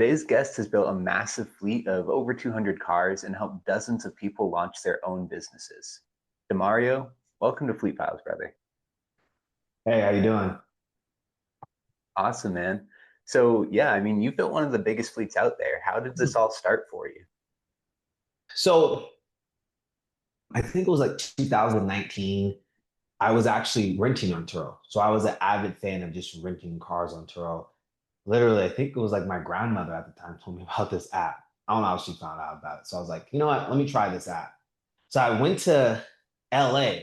Today's guest has built a massive fleet of over 200 cars and helped dozens of people launch their own businesses. Demario, welcome to Fleet Files, brother. Hey, how you doing? Awesome, man. So, yeah, I mean, you built one of the biggest fleets out there. How did this all start for you? So I think it was like 2019. I was actually renting on Turo. So I was an avid fan of just renting cars on Turo. Literally, I think it was like my grandmother at the time told me about this app. I don't know how she found out about it. So I was like, you know what? Let me try this app. So I went to LA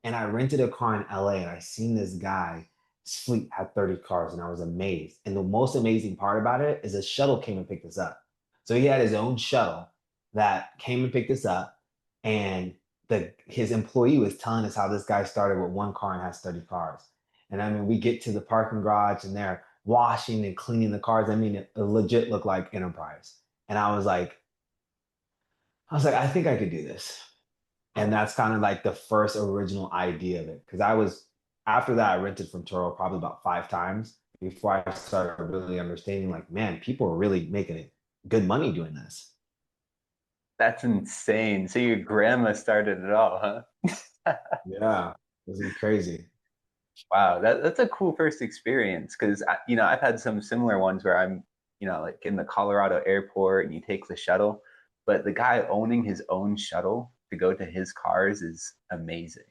and I rented a car in LA and I seen this guy, his fleet had 30 cars and I was amazed. And the most amazing part about it is a shuttle came and picked us up. So he had his own shuttle that came and picked us up and his employee was telling us how this guy started with one car and has 30 cars. And I mean, we get to the parking garage and they're washing and cleaning the cars. I mean, it legit looked like enterprise. And I was like, I think I could do this. And that's kind of like the first original idea of it. Cause after that, I rented from Turo probably about 5 times before I started really understanding like, man, people are really making good money doing this. That's insane. So your grandma started it all, huh? Yeah, this is crazy. Wow, that's a cool first experience because I've had some similar ones where I'm like in the Colorado airport and you take the shuttle, but the guy owning his own shuttle to go to his cars is amazing.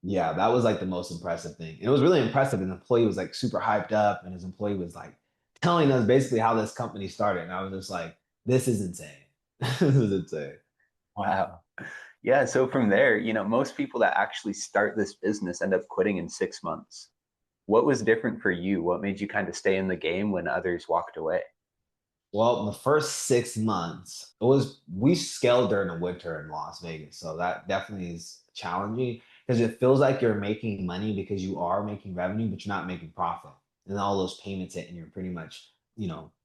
Yeah, that was like the most impressive thing. And it was really impressive. And the employee was like super hyped up, and his employee was like telling us basically how this company started. And I was just like, this is insane. This is insane. Wow. Yeah, so from there, most people that actually start this business end up quitting in 6 months. What was different for you? What made you kind of stay in the game when others walked away? Well, the first 6 months, we scaled during the winter in Las Vegas. So that definitely is challenging because it feels like you're making money because you are making revenue, but you're not making profit. And all those payments hit, and you're pretty much,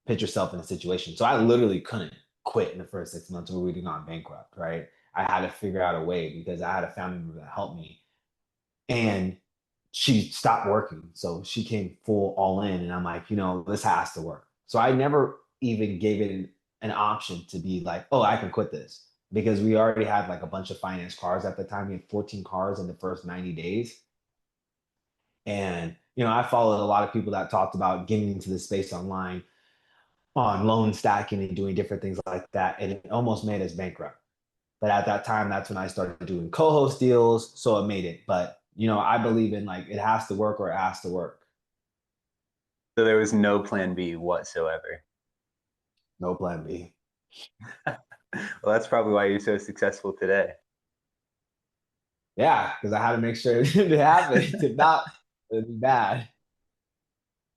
put yourself in a situation. So I literally couldn't quit in the first 6 months or we'd have gone bankrupt, right? I had to figure out a way because I had a family member that helped me. And she stopped working. So she came full all in. And I'm like, this has to work. So I never even gave it an option to be like, oh, I can quit this because we already had like a bunch of finance cars at the time. We had 14 cars in the first 90 days. And, I followed a lot of people that talked about getting into the space online on loan stacking and doing different things like that. And it almost made us bankrupt. But at that time, that's when I started doing co-host deals. So it made it. But I believe in like it has to work or it has to work. So there was no plan B whatsoever. No plan B. Well, that's probably why you're so successful today. Yeah, because I had to make sure it didn't happen. If not, it'd be bad.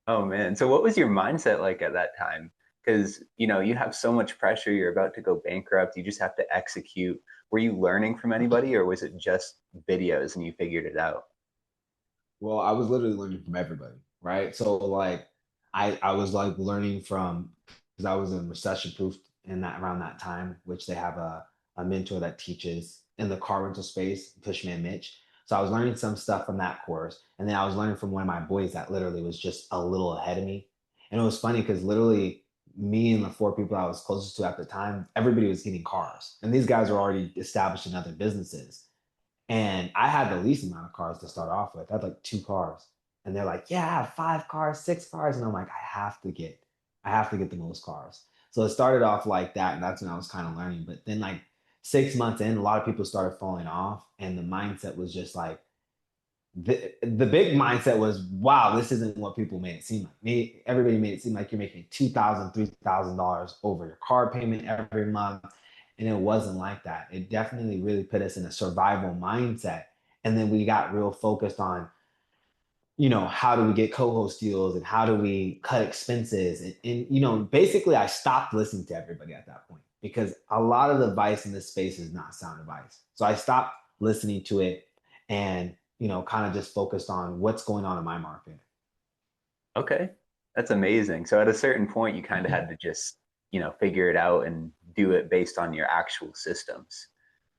Oh man. So what was your mindset like at that time? Because you have so much pressure, you're about to go bankrupt, you just have to execute. Were you learning from anybody or was it just videos and you figured it out? Well, I was literally learning from everybody, right? So like I was like learning from because I was in recession proof in that around that time, which they have a mentor that teaches in the car rental space, Pushman Mitch. So I was learning some stuff from that course. And then I was learning from one of my boys that literally was just a little ahead of me. And it was funny because literally me and the four people I was closest to at the time, everybody was getting cars. And these guys were already established in other businesses. And I had the least amount of cars to start off with. I had like 2 cars. And they're like, yeah, I have 5 cars, 6 cars. And I'm like, I have to get the most cars. So it started off like that. And that's when I was kind of learning. But then like 6 months in, a lot of people started falling off. And the mindset was just like, the big mindset was, wow, this isn't what people made it seem like. Everybody made it seem like you're making $2,000, $3,000 over your car payment every month. And it wasn't like that. It definitely really put us in a survival mindset. And then we got real focused on, how do we get co-host deals and how do we cut expenses? And basically I stopped listening to everybody at that point because a lot of the advice in this space is not sound advice. So I stopped listening to it and, kind of just focused on what's going on in my market. Okay. That's amazing. So at a certain point you kind of had to just figure it out and do it based on your actual systems.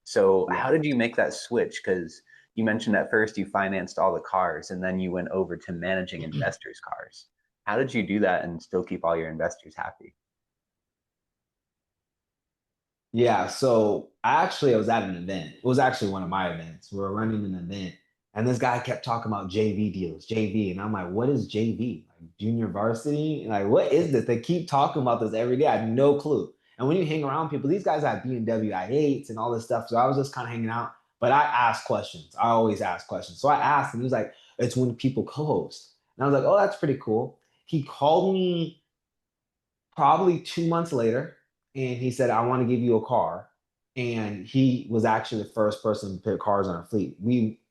So Yeah. how did you make that switch? Because you mentioned at first you financed all the cars and then you went over to managing investors' cars. How did you do that and still keep all your investors happy? Yeah, so I was at an event. It was actually one of my events. We were running an event, and this guy kept talking about JV deals, JV, and I'm like, "What is JV? Like junior varsity? Like, what is this?" They keep talking about this every day. I had no clue. And when you hang around people, these guys have BMW i8s and all this stuff. So I was just kind of hanging out, but I asked questions. I always ask questions. So I asked, and he was like, "It's when people co-host." And I was like, "Oh, that's pretty cool." He called me probably 2 months later, and he said, "I want to give you a car." And he was actually the first person to put cars on our fleet.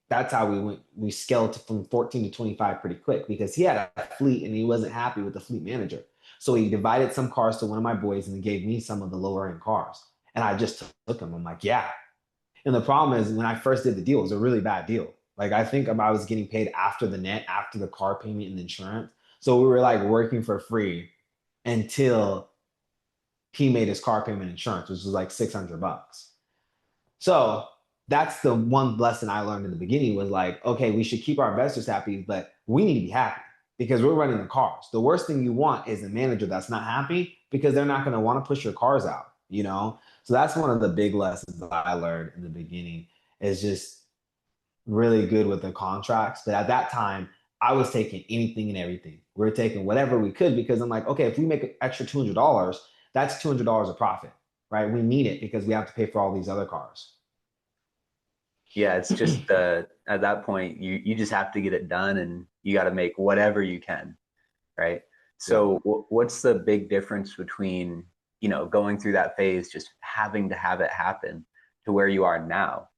That's how we went. We scaled from 14 to 25 pretty quick because he had a fleet and he wasn't happy with the fleet manager. So he divided some cars to one of my boys and he gave me some of the lower end cars. And I just took them. I'm like, yeah. And the problem is when I first did the deal, it was a really bad deal. Like I think I was getting paid after the net, after the car payment and insurance. So we were like working for free until he made his car payment insurance, which was like $600. So that's the one lesson I learned in the beginning was like, okay, we should keep our investors happy, but we need to be happy because we're running the cars. The worst thing you want is a manager that's not happy because they're not going to want to push your cars out, you know? So that's one of the big lessons that I learned in the beginning is just really good with the contracts. But at that time, I was taking anything and everything. We are taking whatever we could because I'm like, okay, if we make an extra $200, that's $200 of profit, right? We need it because we have to pay for all these other cars. Yeah, it's just at that point you just have to get it done and you got to make whatever you can, right? Yeah. So what's the big difference between, going through that phase, just having to have it happen to where you are now?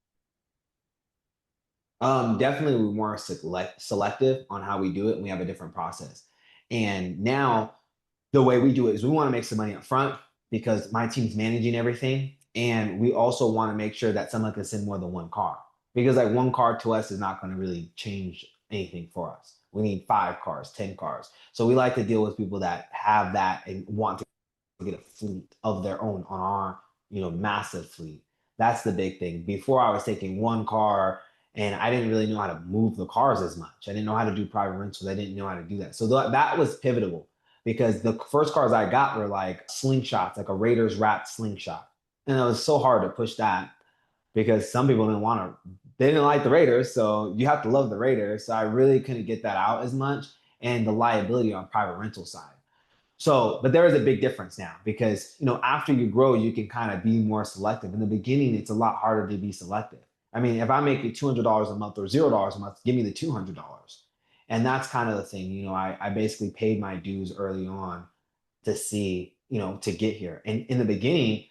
Definitely we're more selective on how we do it and we have a different process. And now the way we do it is we want to make some money up front because my team's managing everything. And we also want to make sure that someone can send more than one car because like one car to us is not going to really change anything for us. We need 5 cars, 10 cars. So we like to deal with people that have that and want to get a fleet of their own on our, massive fleet. That's the big thing. Before I was taking one car and I didn't really know how to move the cars as much. I didn't know how to do private rentals. I didn't know how to do that. So that was pivotal because the first cars I got were like slingshots, like a Raiders wrapped slingshot. And it was so hard to push that because some people didn't want to, they didn't like the Raiders. So you have to love the Raiders. So I really couldn't get that out as much and the liability on private rental side. So, but there is a big difference now because, after you grow, you can kind of be more selective. In the beginning, it's a lot harder to be selective. I mean, if I make it $200 a month or $0 a month, give me the $200. And that's kind of the thing. I basically paid my dues early on to see, to get here. And in the beginning,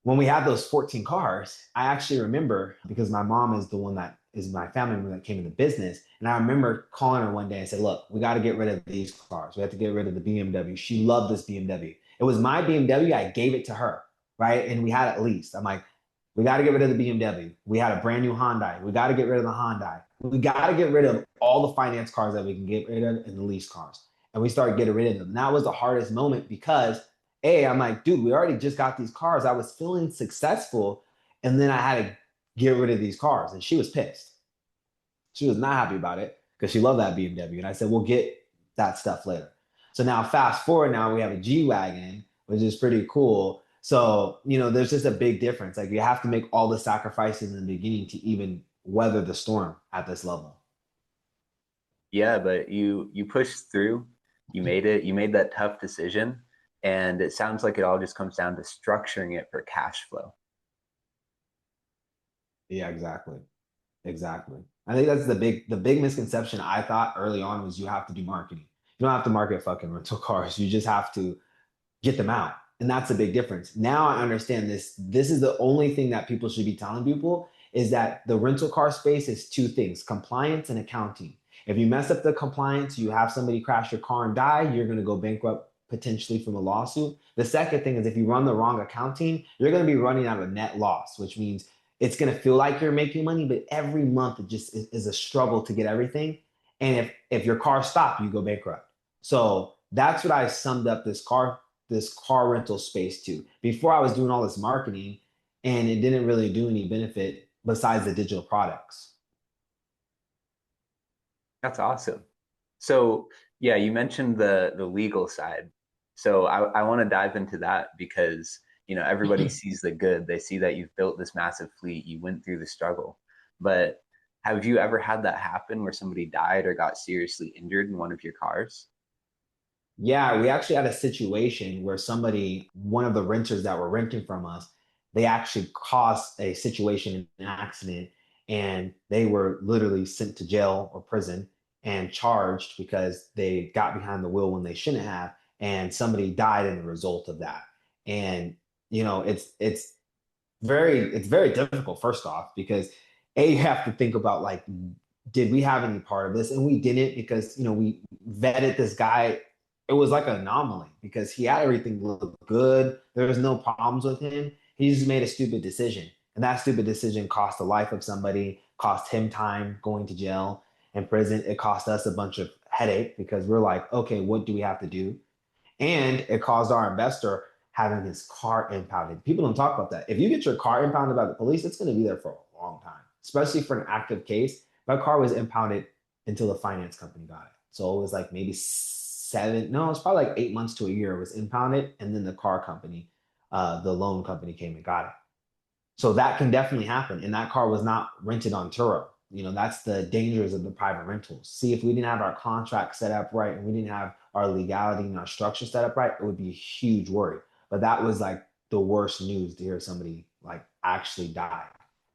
when we had those 14 cars, I actually remember because my mom is the one that is my family member that came in the business. And I remember calling her one day and said, look, we got to get rid of these cars. We have to get rid of the BMW. She loved this BMW. It was my BMW. I gave it to her, right? And we had at least. I'm like, we got to get rid of the BMW. We had a brand new Hyundai. We got to get rid of the Hyundai. We got to get rid of all the finance cars that we can get rid of and the lease cars. And we started getting rid of them. And that was the hardest moment because I'm like, dude, we already just got these cars. I was feeling successful. And then I had to get rid of these cars. And she was pissed. She was not happy about it because she loved that BMW. And I said, we'll get that stuff later. So now, fast forward, now we have a G Wagon, which is pretty cool. So, there's just a big difference. Like, you have to make all the sacrifices in the beginning to even weather the storm at this level. Yeah, but you pushed through, you made it, you made that tough decision, and it sounds like it all just comes down to structuring it for cash flow. Yeah, exactly. Exactly. I think that's the big misconception I thought early on was you have to do marketing. You don't have to market fucking rental cars. You just have to get them out. And that's a big difference. Now I understand this. This is the only thing that people should be telling people is that the rental car space is two things, compliance and accounting. If you mess up the compliance, you have somebody crash your car and die, you're going to go bankrupt potentially from a lawsuit. The second thing is if you run the wrong accounting, you're going to be running out of net loss, which means it's going to feel like you're making money, but every month it just is a struggle to get everything. And if your car stops, you go bankrupt. So that's what I summed up this car rental space to. Before I was doing all this marketing and it didn't really do any benefit besides the digital products. That's awesome. So Yeah, you mentioned the legal side. So I want to dive into that because, everybody sees the good. They see that you've built this massive fleet, you went through the struggle. But have you ever had that happen where somebody died or got seriously injured in one of your cars? Yeah, we actually had a situation where somebody, one of the renters that were renting from us, they actually caused a situation, an accident, and they were literally sent to jail or prison and charged because they got behind the wheel when they shouldn't have, and somebody died in the result of that. And it's very difficult first off because you have to think about like, did we have any part of this? And we didn't, because we vetted this guy. It was like an anomaly because he had everything look good, there was no problems with him. He just made a stupid decision, and that stupid decision cost the life of somebody, cost him time going to jail and prison. It cost us a bunch of headache because we're like, okay, what do we have to do? And it caused our investor having his car impounded. People don't talk about that. If you get your car impounded by the police, it's going to be there for a long time, especially for an active case. My car was impounded until the finance company got it. So it was like maybe no, it's probably like 8 months to a year it was impounded. And then the car company, the loan company came and got it. So that can definitely happen. And that car was not rented on Turo. That's the dangers of the private rentals. See, if we didn't have our contract set up right and we didn't have our legality and our structure set up right, it would be a huge worry. But that was like the worst news to hear somebody like actually die,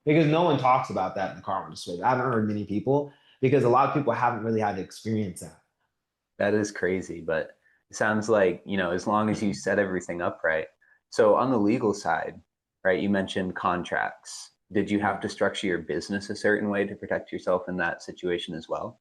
because no one talks about that in the car industry. I haven't heard many people, because a lot of people haven't really had to experience that. That is crazy, but it sounds like, as long as you set everything up right. So on the legal side, right, you mentioned contracts. Did you have to structure your business a certain way to protect yourself in that situation as well?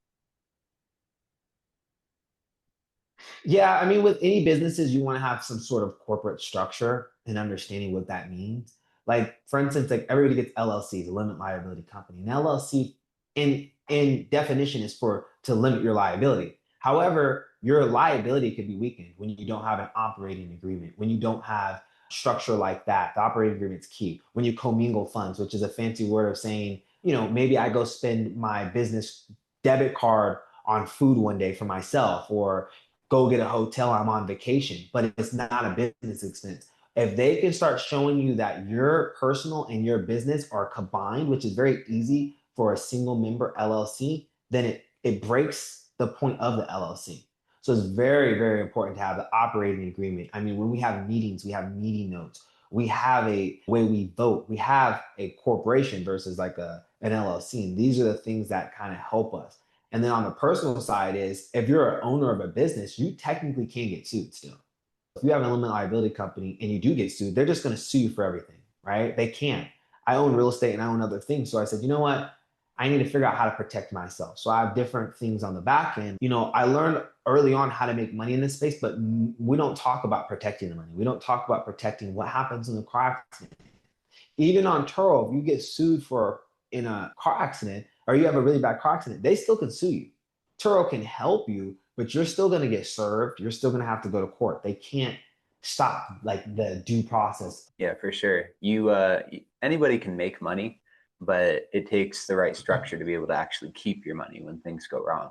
Yeah, I mean, with any businesses, you want to have some sort of corporate structure and understanding what that means. Like, for instance, like everybody gets LLCs, a limit liability company. An LLC, in definition, is for to limit your liability. However, your liability could be weakened when you don't have an operating agreement, when you don't have structure like that. The operating agreement's key. When you commingle funds, which is a fancy word of saying, maybe I go spend my business debit card on food one day for myself, or go get a hotel, I'm on vacation, but it's not a business expense. If they can start showing you that your personal and your business are combined, which is very easy for a single member LLC, then it breaks the point of the LLC. So it's very, very important to have the operating agreement. I mean, when we have meetings, we have meeting notes. We have a way we vote. We have a corporation versus like an LLC. And these are the things that kind of help us. And then on the personal side is, if you're an owner of a business, you technically can get sued still. If you have an limited liability company and you do get sued, they're just going to sue you for everything, right? They can't. I own real estate and I own other things. So I said, you know what? I need to figure out how to protect myself. So I have different things on the back end. I learned early on how to make money in this space, but we don't talk about protecting the money. We don't talk about protecting what happens in the car accident. Even on Turo, if you get sued for in a car accident, or you have a really bad car accident, they still can sue you. Turo can help you, but you're still going to get served. You're still going to have to go to court. They can't stop like the due process. Yeah, for sure. Anybody can make money, but it takes the right structure to be able to actually keep your money when things go wrong.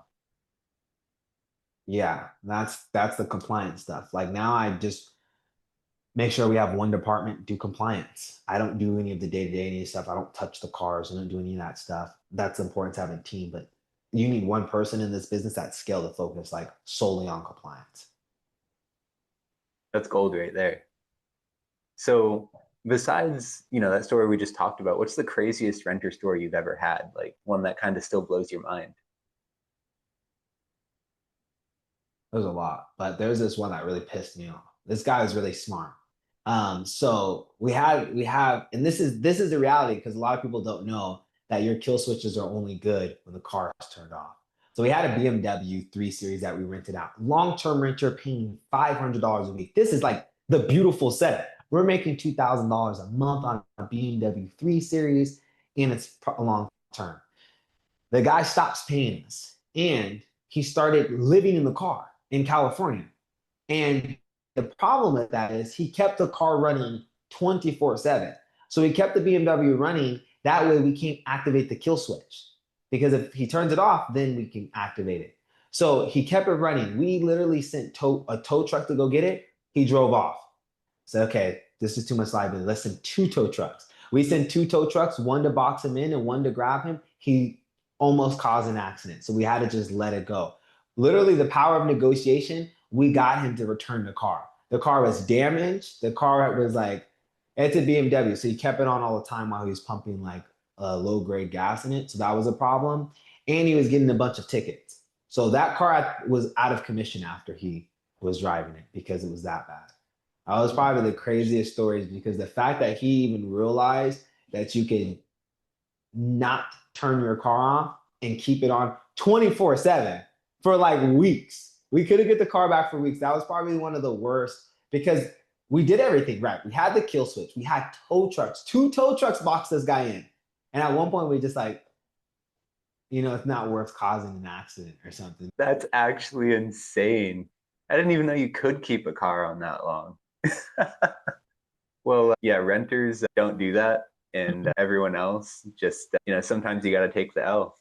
Yeah, that's the compliance stuff. Like now I just make sure we have one department do compliance. I don't do any of the day-to-day stuff. I don't touch the cars. I don't do any of that stuff. That's important to have a team, but you need one person in this business that scale to focus like solely on compliance. That's gold right there. So besides, that story we just talked about, what's the craziest renter story you've ever had? Like one that kind of still blows your mind? There's a lot, but there's this one that really pissed me off. This guy is really smart. So we have, and this is the reality, because a lot of people don't know that your kill switches are only good when the car is turned off. So we had a BMW 3 Series that we rented out. Long-term renter paying $500 a week. This is like the beautiful setup. We're making $2,000 a month on a BMW 3 Series, and it's a long term. The guy stops paying us, and he started living in the car in California. And the problem with that is he kept the car running 24/7. So he kept the BMW running. That way we can't activate the kill switch, because if he turns it off, then we can activate it. So he kept it running. We literally sent a tow truck to go get it. He drove off. So, okay, this is too much liability. Let's send two tow trucks. We sent two tow trucks, one to box him in and one to grab him. He almost caused an accident. So we had to just let it go. Literally, the power of negotiation, we got him to return the car. The car was damaged. The car was like, it's a BMW. So he kept it on all the time while he was pumping like low grade gas in it. So that was a problem. And he was getting a bunch of tickets. So that car was out of commission after he was driving it because it was that bad. That was probably the craziest stories because the fact that he even realized that you can not turn your car off and keep it on 24/7 for like weeks. We couldn't get the car back for weeks. That was probably one of the worst because we did everything right. We had the kill switch. We had tow trucks. Two tow trucks boxed this guy in. And at one point we just like, it's not worth causing an accident or something. That's actually insane. I didn't even know you could keep a car on that long. Well, yeah, renters don't do that. And everyone else just, sometimes you got to take the L.